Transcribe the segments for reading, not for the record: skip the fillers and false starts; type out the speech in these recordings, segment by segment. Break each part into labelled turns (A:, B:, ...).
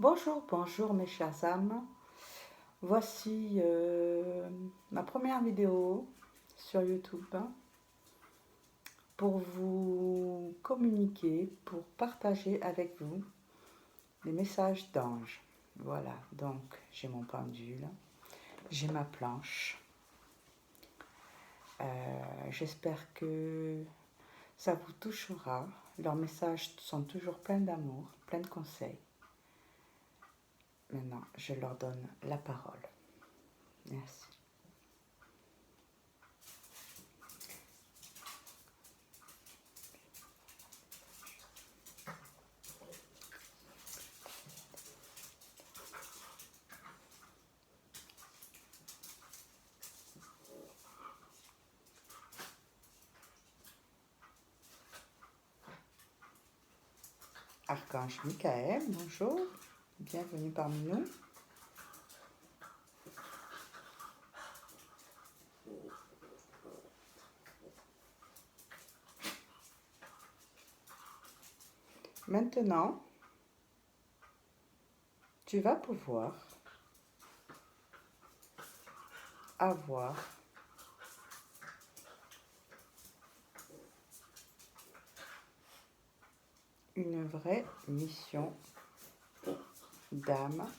A: Bonjour, bonjour mes chères âmes. Voici ma première vidéo sur YouTube pour vous communiquer, pour partager avec vous des messages d'anges. Voilà, donc j'ai mon pendule, j'ai ma planche. J'espère que ça vous touchera. Leurs messages sont toujours pleins d'amour, pleins de conseils. Maintenant, je leur donne la parole. Merci. Archange Michael, bonjour, bienvenue parmi nous. Maintenant, tu vas pouvoir avoir une vraie mission d'âme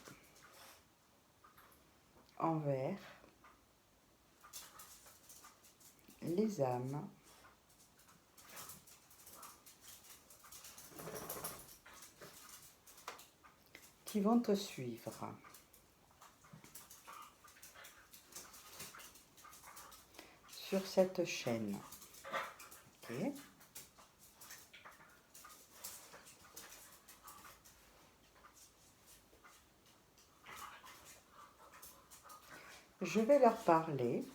A: envers les âmes qui vont te suivre sur cette chaîne. Okay. Je vais leur parler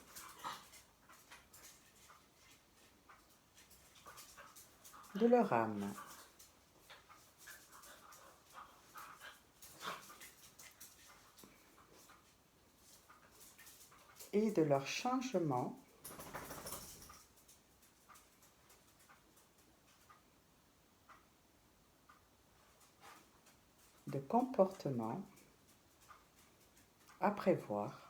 A: de leur âme. Et de leur changement de comportement à prévoir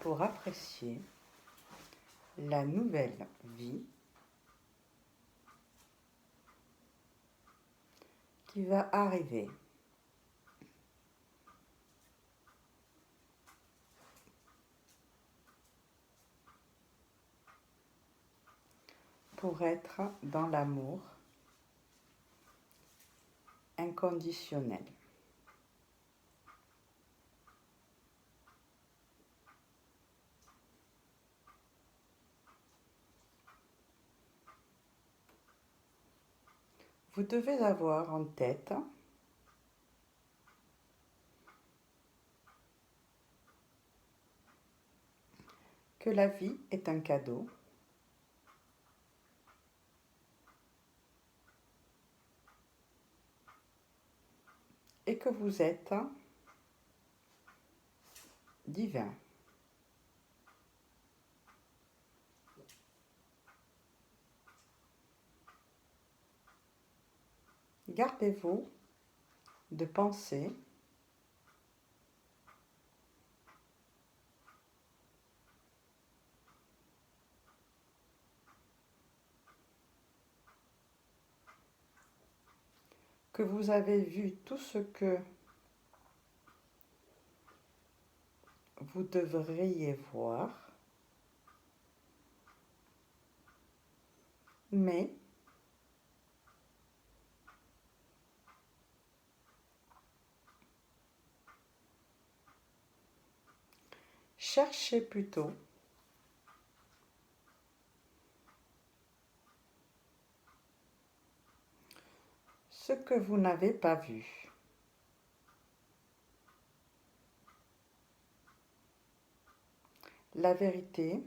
A: pour apprécier la nouvelle vie qui va arriver. Pour être dans l'amour inconditionnel. Vous devez avoir en tête que la vie est un cadeau et que vous êtes divin. Gardez-vous de penser que vous avez vu tout ce que vous devriez voir, mais cherchez plutôt ce que vous n'avez pas vu. La vérité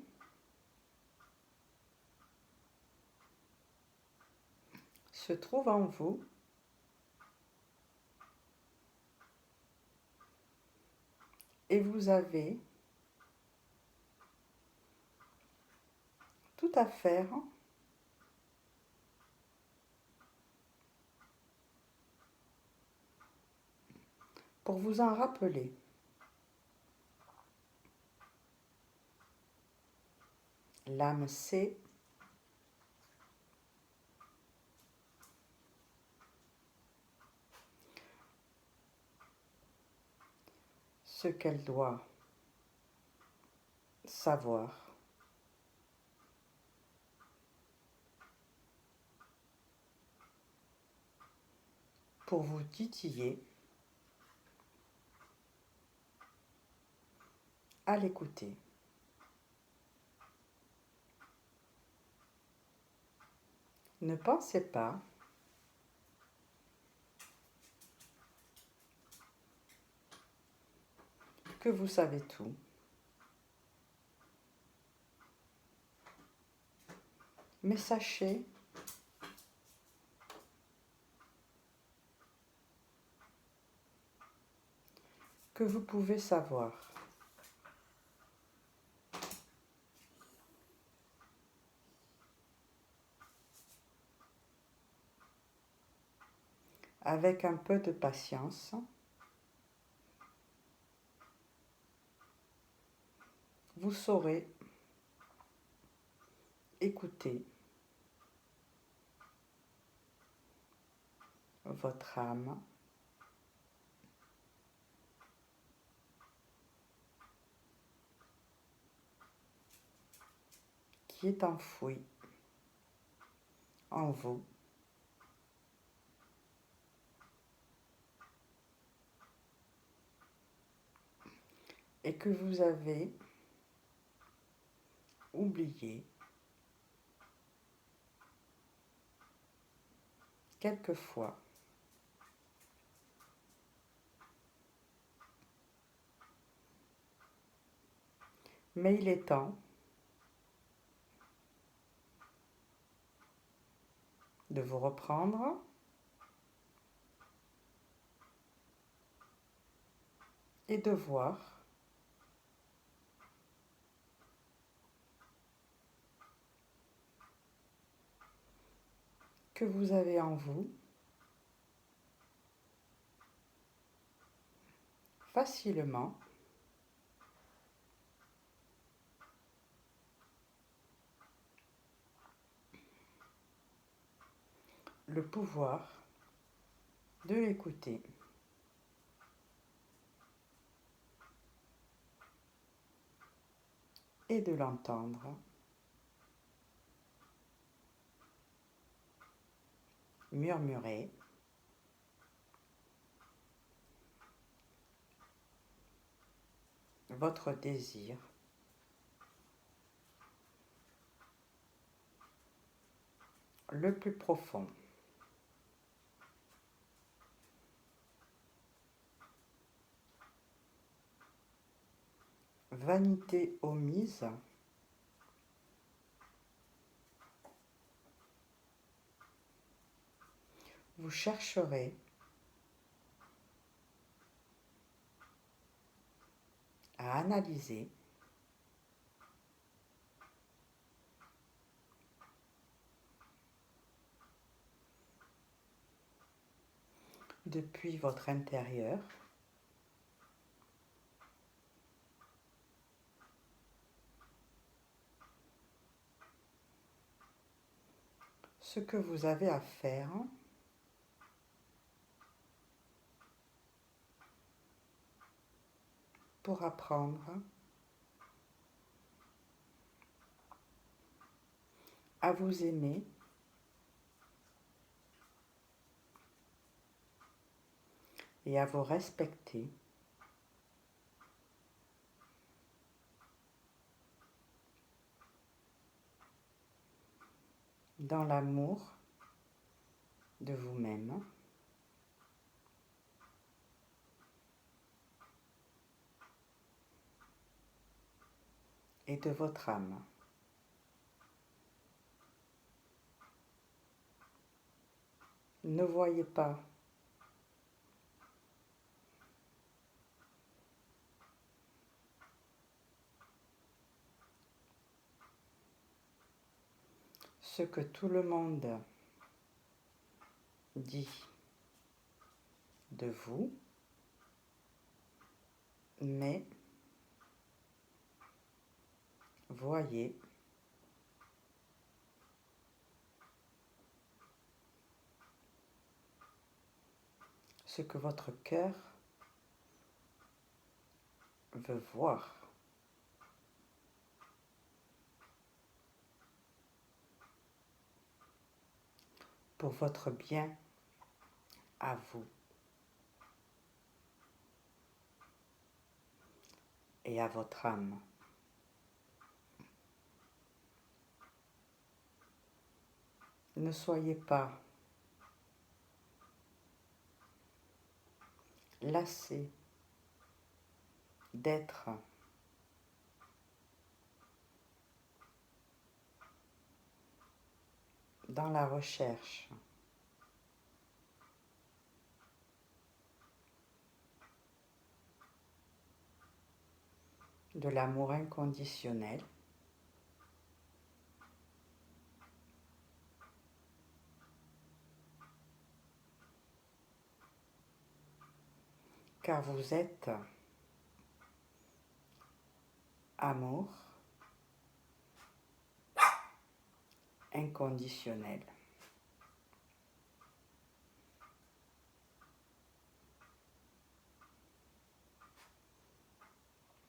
A: se trouve en vous et vous avez tout à faire pour vous en rappeler. L'âme sait ce qu'elle doit savoir pour vous titiller à l'écouter. Ne pensez pas que vous savez tout. Mais sachez que vous pouvez savoir. Avec un peu de patience, vous saurez écouter votre âme qui est enfouie en vous et que vous avez oublié quelquefois. Mais il est temps de vous reprendre et de voir que vous avez en vous facilement le pouvoir de l'écouter et de l'entendre murmurer votre désir le plus profond. Vanité omise, vous chercherez à analyser depuis votre intérieur ce que vous avez à faire pour apprendre à vous aimer et à vous respecter dans l'amour de vous-même et de votre âme. Ne voyez pas ce que tout le monde dit de vous, mais voyez ce que votre cœur veut voir. Pour votre bien à vous et à votre âme. Ne soyez pas lassés d'être dans la recherche de l'amour inconditionnel, car vous êtes amour inconditionnel.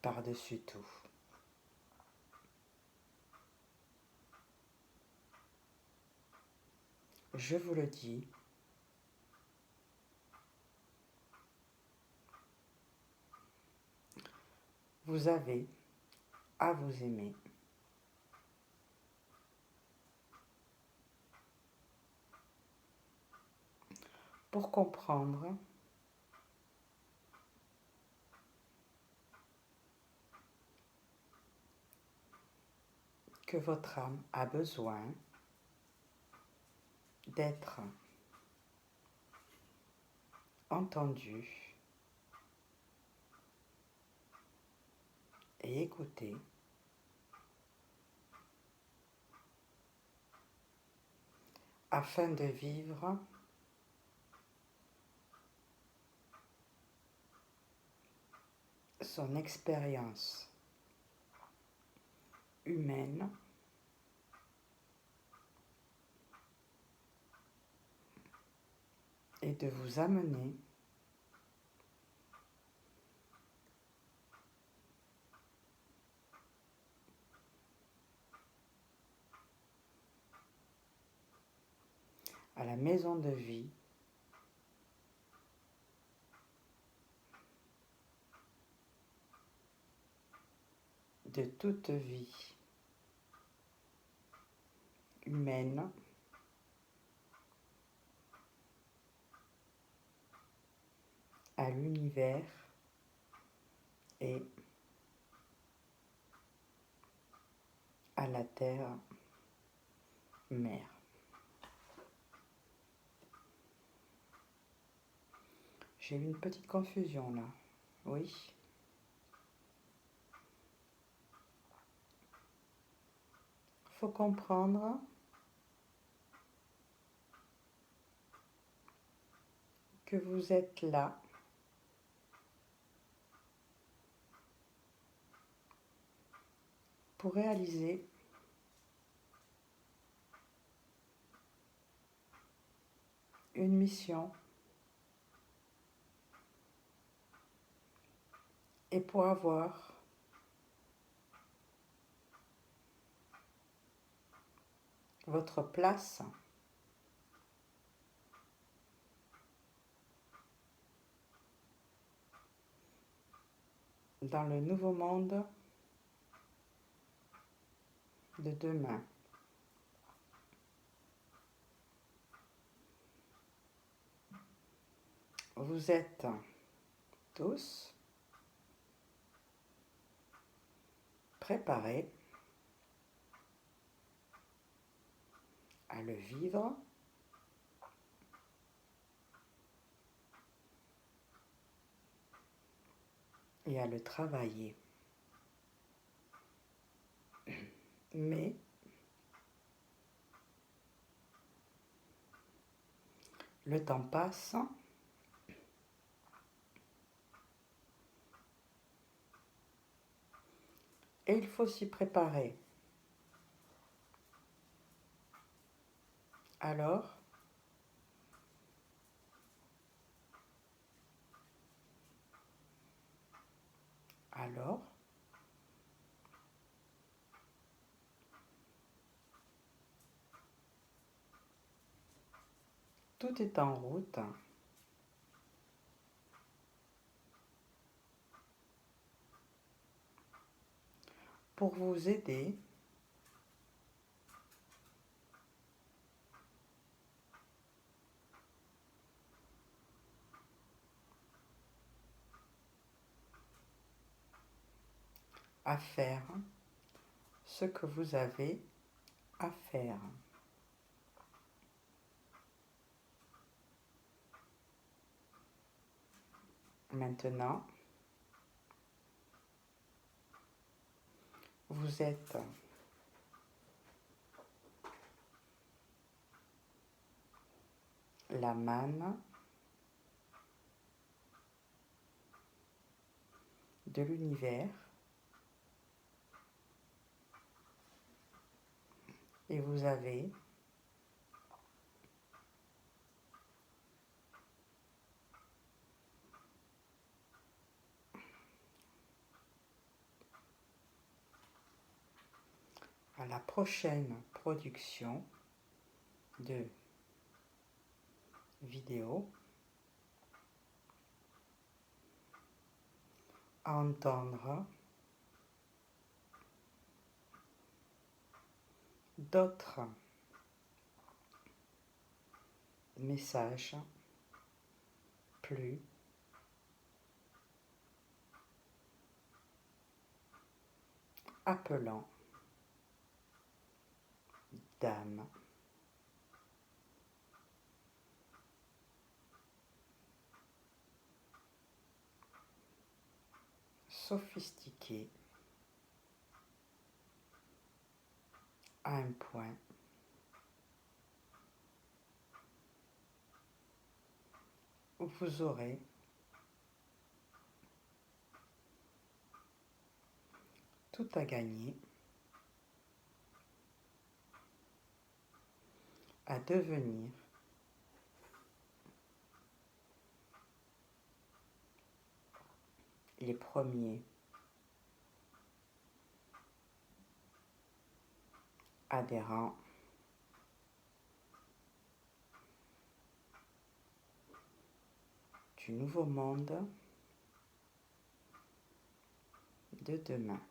A: Par-dessus tout. Je vous le dis, vous avez à vous aimer pour comprendre que votre âme a besoin d'être entendue et écoutée afin de vivre son expérience humaine et de vous amener à la maison de vie de toute vie humaine à l'univers et à la terre mère. J'ai eu une petite confusion là, oui. Faut comprendre que vous êtes là pour réaliser une mission et pour avoir votre place dans le nouveau monde de demain. Vous êtes tous préparés à le vivre et à le travailler. Mais Le temps passe et il faut s'y préparer. Alors, tout est en route pour vous aider à faire ce que vous avez à faire. Maintenant, vous êtes la manne de l'univers et vous avez à la prochaine production de vidéos à entendre d'autres messages plus appelants d'âme. Sophistiqués à un point où vous aurez tout à gagner à devenir les premiers adhérents du nouveau monde de demain.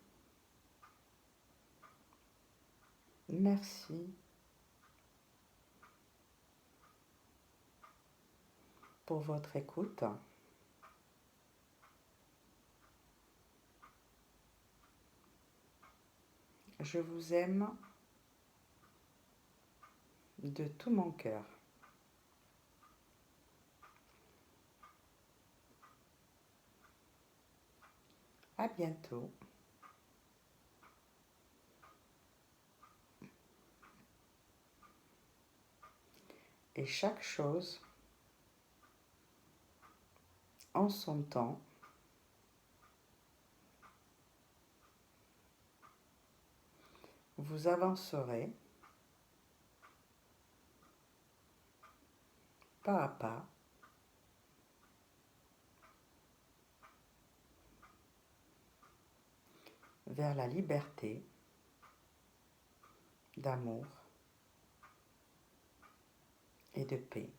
A: Merci pour votre écoute. Je vous aime de tout mon cœur. À bientôt. Et chaque chose en son temps. Vous avancerez pas à pas vers la liberté d'amour et de paix.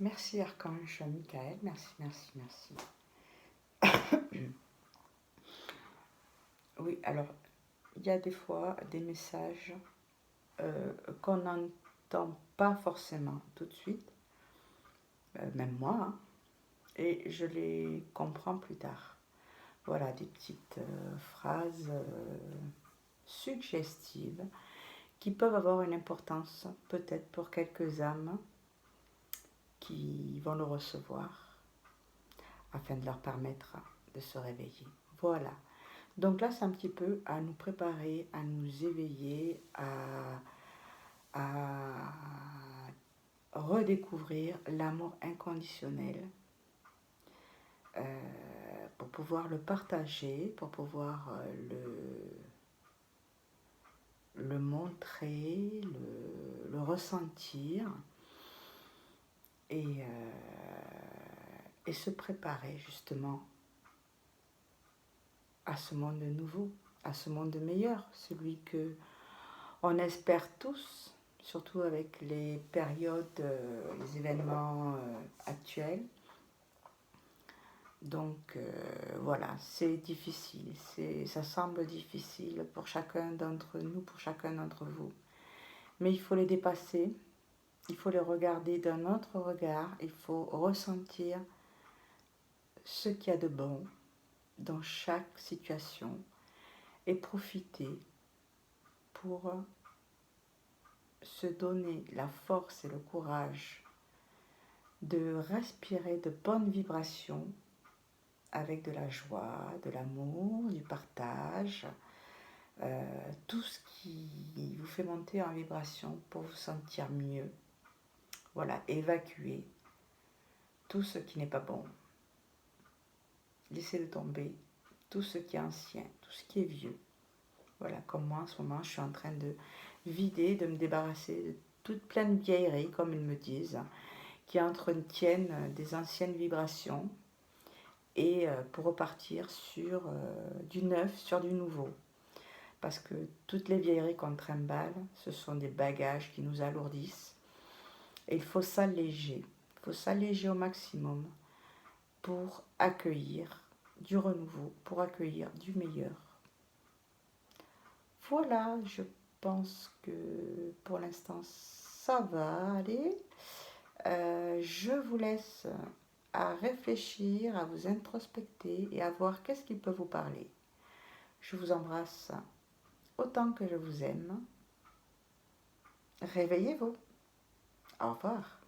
A: Merci Archange Michael, merci, merci, merci. Oui, alors, il y a des fois des messages qu'on n'entend pas forcément tout de suite, même moi, hein, et je les comprends plus tard. Voilà, des petites phrases suggestives qui peuvent avoir une importance peut-être pour quelques âmes qui vont le recevoir afin de leur permettre de se réveiller. Voilà. Donc là, c'est un petit peu à nous préparer, à nous éveiller, à redécouvrir l'amour inconditionnel, pour pouvoir le partager, pour pouvoir le montrer, le ressentir et, et se préparer justement à ce monde nouveau, à ce monde meilleur, celui que on espère tous, surtout avec les périodes, les événements actuels. Donc voilà, c'est difficile, ça semble difficile pour chacun d'entre nous, pour chacun d'entre vous. Mais il faut les dépasser, il faut les regarder d'un autre regard, il faut ressentir ce qu'il y a de bon dans chaque situation et profiter pour se donner la force et le courage de respirer de bonnes vibrations avec de la joie, de l'amour, du partage, tout ce qui vous fait monter en vibration pour vous sentir mieux. Voilà, évacuer tout ce qui n'est pas bon. Laissez le tomber, tout ce qui est ancien, tout ce qui est vieux. Voilà, comme moi en ce moment, je suis en train de vider, de me débarrasser de toute plein de vieilleries, comme ils me disent, qui entretiennent des anciennes vibrations et pour repartir sur du neuf, sur du nouveau. Parce que toutes les vieilleries qu'on trimballe, ce sont des bagages qui nous alourdissent. Et il faut s'alléger. Il faut s'alléger au maximum pour accueillir du renouveau, pour accueillir du meilleur. Voilà, je pense que pour l'instant, ça va aller. Je vous laisse à réfléchir, à vous introspecter et à voir qu'est-ce qui peut vous parler. Je vous embrasse autant que je vous aime. Réveillez-vous. Au revoir.